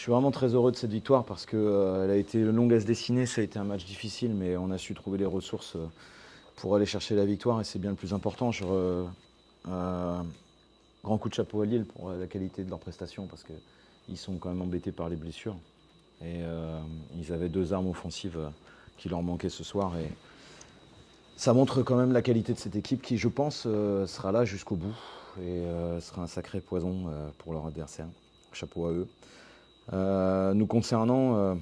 suis vraiment très heureux de cette victoire parce qu'elle a été longue à se dessiner. Ça a été un match difficile, mais on a su trouver les ressources pour aller chercher la victoire et c'est bien le plus important. Grand coup de chapeau à Lille pour la qualité de leur prestation parce qu'ils sont quand même embêtés par les blessures. Et ils avaient deux armes offensives qui leur manquaient ce soir. Et ça montre quand même la qualité de cette équipe qui, je pense, sera là jusqu'au bout et sera un sacré poison pour leur adversaire. Chapeau à eux. Nous concernant,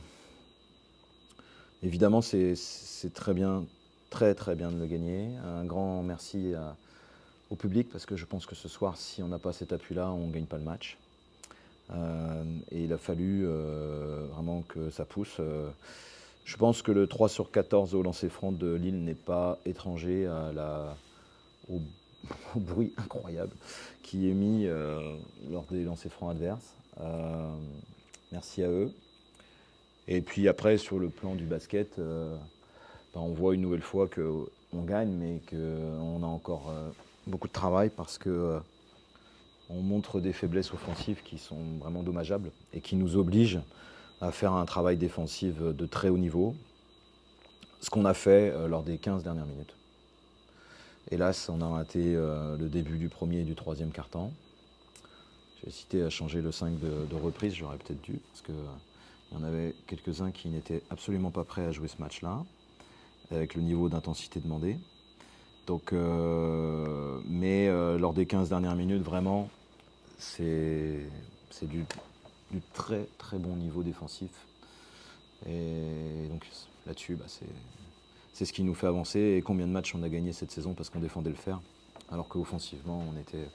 évidemment, c'est très bien, très très bien de le gagner. Un grand merci au public parce que je pense que ce soir, si on n'a pas cet appui-là, on ne gagne pas le match. Et il a fallu vraiment que ça pousse. Je pense que le 3 sur 14 au lancer franc de Lille n'est pas étranger au, au bruit incroyable qui est mis lors des lancers francs adverses. Merci à eux. Et puis après, sur le plan du basket, on voit une nouvelle fois qu'on gagne, mais qu'on a encore beaucoup de travail parce que on montre des faiblesses offensives qui sont vraiment dommageables et qui nous obligent à faire un travail défensif de très haut niveau, ce qu'on a fait lors des 15 dernières minutes. Hélas, on a raté le début du premier et du troisième quart-temps. J'ai hésité à changer le 5 de reprise, j'aurais peut-être dû, parce qu'il y en avait quelques-uns qui n'étaient absolument pas prêts à jouer ce match-là, avec le niveau d'intensité demandé. Donc, mais lors des 15 dernières minutes, vraiment, c'est du très très bon niveau défensif. Et donc là-dessus, c'est ce qui nous fait avancer. Et combien de matchs on a gagné cette saison parce qu'on défendait le fer, alors qu'offensivement, on était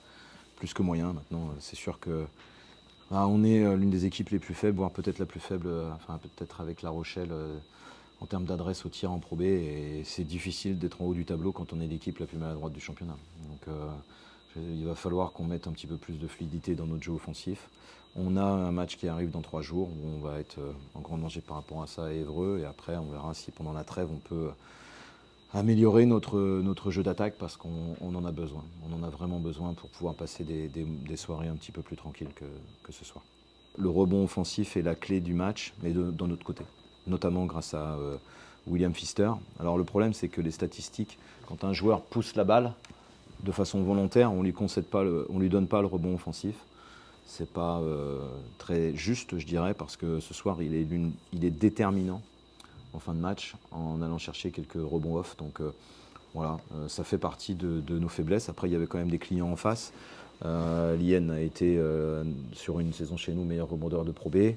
plus que moyen. Maintenant, c'est sûr que on est l'une des équipes les plus faibles, voire peut-être la plus faible, enfin peut-être avec La Rochelle, en termes d'adresse au tir en Pro B. Et c'est difficile d'être en haut du tableau quand on est l'équipe la plus maladroite du championnat. Donc il va falloir qu'on mette un petit peu plus de fluidité dans notre jeu offensif. On a un match qui arrive dans 3 jours où on va être en grand danger par rapport à ça à Évreux. Et après, on verra si pendant la trêve, on peut améliorer notre jeu d'attaque parce qu'on en a besoin. On en a vraiment besoin pour pouvoir passer des soirées un petit peu plus tranquilles que ce soir. Le rebond offensif est la clé du match, mais d'un autre côté, notamment grâce à William Pfister. Alors le problème, c'est que les statistiques, quand un joueur pousse la balle de façon volontaire, on lui donne pas le rebond offensif. C'est pas très juste, je dirais, parce que ce soir, il est déterminant en fin de match en allant chercher quelques rebonds off. Donc voilà, ça fait partie de nos faiblesses. Après, il y avait quand même des clients en face. Lien a été sur une saison chez nous meilleur rebondeur de Pro B.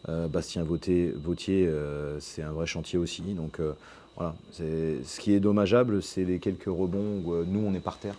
Bastien Vautier, c'est un vrai chantier aussi. Donc voilà, ce qui est dommageable, c'est les quelques rebonds où nous, on est par terre.